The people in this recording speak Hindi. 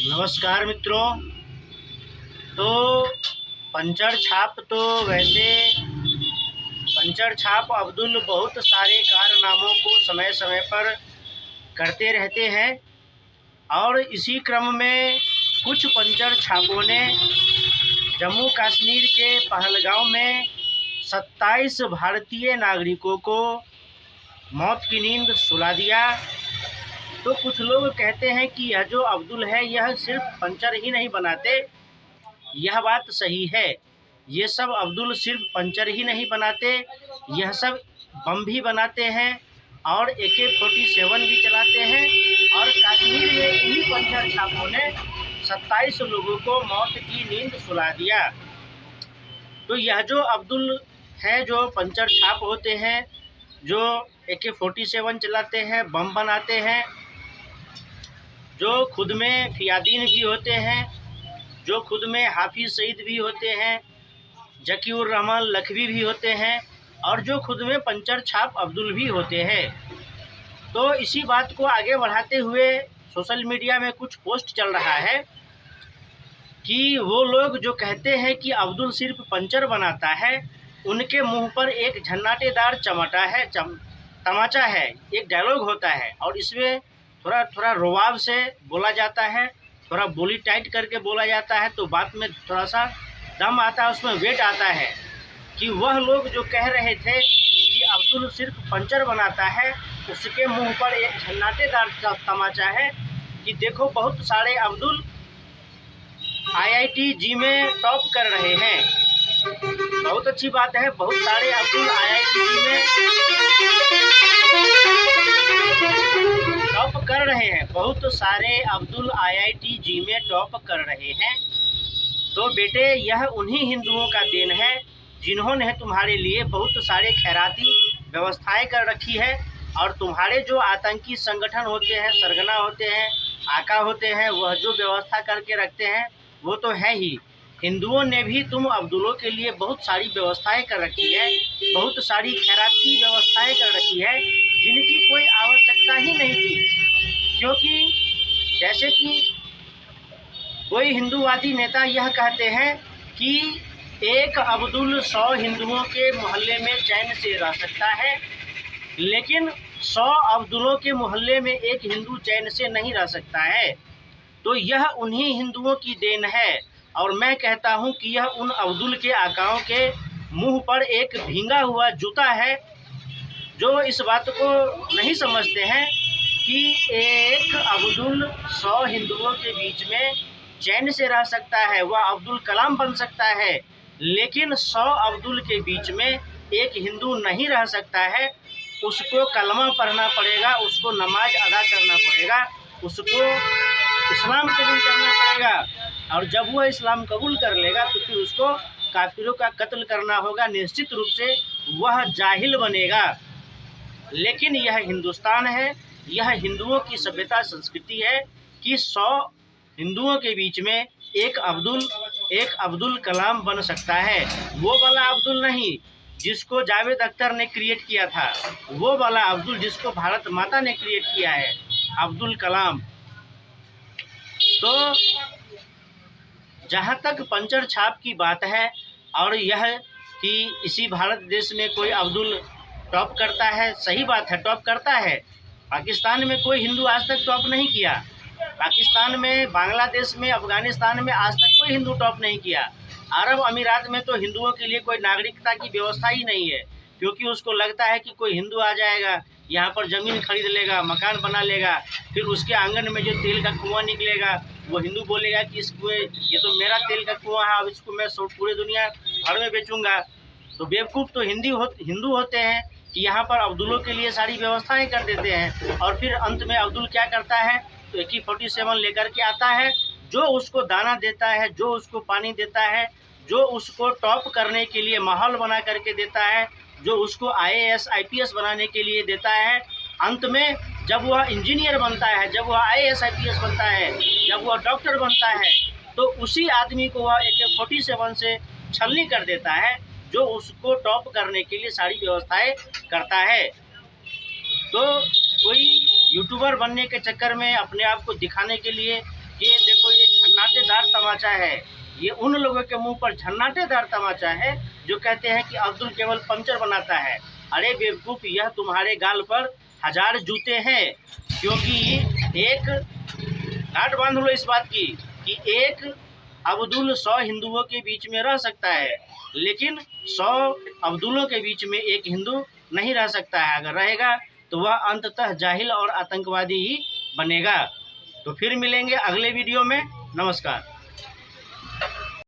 नमस्कार मित्रों। तो पंचर छाप तो वैसे पंचर छाप अब्दुल बहुत सारे कारनामों को समय समय पर करते रहते हैं और इसी क्रम में कुछ पंचर छापों ने जम्मू कश्मीर के पहलगांव में 27 भारतीय नागरिकों को मौत की नींद सुला दिया। तो कुछ लोग कहते हैं कि यह जो अब्दुल है यह सिर्फ पंचर ही नहीं बनाते। यह बात सही है, ये सब अब्दुल सिर्फ पंचर ही नहीं बनाते, यह सब बम भी बनाते हैं और AK-47 भी चलाते हैं। और कश्मीर में इन्हीं पंचर छापों ने 27 लोगों को मौत की नींद सुला दिया। तो यह जो अब्दुल है, जो पंचर छाप होते हैं, जो AK-47 चलाते हैं, बम बनाते हैं, जो खुद में फियादीन भी होते हैं, जो खुद में हाफिज सईद भी होते हैं, जकीउर रहमान लखवी भी होते हैं और जो खुद में पंचर छाप अब्दुल भी होते हैं। तो इसी बात को आगे बढ़ाते हुए सोशल मीडिया में कुछ पोस्ट चल रहा है कि वो लोग जो कहते हैं कि अब्दुल सिर्फ पंचर बनाता है, उनके मुंह पर एक झन्नाटेदार तमाचा है, एक डायलॉग होता है और इसमें थोड़ा रुआब से बोला जाता है, थोड़ा बोली टाइट करके बोला जाता है, तो बात में थोड़ा सा दम आता है, उसमें वेट आता है कि वह लोग जो कह रहे थे कि अब्दुल सिर्फ पंचर बनाता है, उसके मुंह पर एक झन्नाटेदार तमाचा है कि देखो बहुत सारे अब्दुल IIT में टॉप कर रहे हैं। बहुत अच्छी बात है, बहुत सारे अब्दुल IIT में टॉप कर रहे हैं, बहुत सारे अब्दुल IIT में टॉप कर रहे हैं। तो बेटे, यह उन्हीं हिंदुओं का देन है जिन्होंने तुम्हारे लिए बहुत सारे खैराती व्यवस्थाएं कर रखी है। और तुम्हारे जो आतंकी संगठन होते हैं, सरगना होते हैं, आका होते हैं, वह जो व्यवस्था करके रखते हैं वो तो है ही। हिंदुओं ने भी तुम अब्दुलों के लिए बहुत सारी व्यवस्थाएं कर रखी है, बहुत सारी खैराती व्यवस्थाएं कर रखी है जिनकी कोई आवश्यकता ही नहीं थी। क्योंकि जैसे कि कोई हिंदूवादी नेता यह कहते हैं कि एक अब्दुल 100 हिंदुओं के मोहल्ले में चैन से रह सकता है, लेकिन 100 अब्दुलों के मोहल्ले में एक हिंदू चैन से नहीं रह सकता है। तो यह उन्हीं हिंदुओं की देन है और मैं कहता हूं कि यह उन अब्दुल के आकाओं के मुंह पर एक भींगा हुआ जूता है, जो इस बात को नहीं समझते हैं कि एक अब्दुल 100 हिंदुओं के बीच में चैन से रह सकता है, वह अब्दुल कलाम बन सकता है, लेकिन 100 अब्दुल के बीच में एक हिंदू नहीं रह सकता है। उसको कलमा पढ़ना पड़ेगा, उसको नमाज अदा करना पड़ेगा, उसको इस्लाम कबूल करना पड़ेगा और जब वह इस्लाम कबूल कर लेगा तो फिर उसको काफिरों का कत्ल करना होगा। निश्चित रूप से वह जाहिल बनेगा। लेकिन यह हिंदुस्तान है, यह हिंदुओं की सभ्यता संस्कृति है कि 100 हिंदुओं के बीच में एक अब्दुल कलाम बन सकता है। वो वाला अब्दुल नहीं जिसको जावेद अख्तर ने क्रिएट किया था, वो वाला अब्दुल जिसको भारत माता ने क्रिएट किया है, अब्दुल कलाम। तो जहाँ तक पंचर छाप की बात है और यह कि इसी भारत देश में कोई अब्दुल टॉप करता है, सही बात है, टॉप करता है। पाकिस्तान में कोई हिंदू आज तक टॉप नहीं किया, पाकिस्तान में, बांग्लादेश में, अफगानिस्तान में आज तक कोई हिंदू टॉप नहीं किया। अरब अमीरात में तो हिंदुओं के लिए कोई नागरिकता की व्यवस्था ही नहीं है, क्योंकि उसको लगता है कि कोई हिंदू आ जाएगा, यहाँ पर ज़मीन खरीद लेगा, मकान बना लेगा, फिर उसके आंगन में जो तेल का कुआं निकलेगा वो हिंदू बोलेगा कि इस कुएँ, ये तो मेरा तेल का कुआं है, अब इसको मैं पूरे दुनिया भर में बेचूंगा। तो बेवकूफ़ तो हिंदू होते हैं कि यहाँ पर अब्दुलों के लिए सारी व्यवस्थाएं कर देते हैं और फिर अंत में अब्दुल क्या करता है, तो AK-47 लेकर के आता है, जो उसको दाना देता है, जो उसको पानी देता है, जो उसको टॉप करने के लिए माहौल बना करके देता है, जो उसको IAS IPS बनाने के लिए देता है। अंत में जब वह इंजीनियर बनता है, जब वह IAS IPS बनता है, जब वह डॉक्टर बनता है, तो उसी आदमी को वह AK-47 से छलनी कर देता है, जो उसको टॉप करने के लिए सारी व्यवस्थाएं करता है। तो कोई यूट्यूबर बनने के चक्कर में, अपने आप को दिखाने के लिए कि देखो ये झन्नाटेदार तमाचा है, ये उन लोगों के मुंह पर झन्नाटेदार तमाचा है जो कहते हैं कि अब्दुल केवल पंचर बनाता है। अरे बेवकूफ़, यह तुम्हारे गाल पर 1000 जूते हैं, क्योंकि एक गांठ बांध लो इस बात की कि एक अब्दुल 100 हिंदुओं के बीच में रह सकता है, लेकिन 100 अब्दुलों के बीच में एक हिंदू नहीं रह सकता है। अगर रहेगा तो वह अंततः जाहिल और आतंकवादी ही बनेगा। तो फिर मिलेंगे अगले वीडियो में। नमस्कार।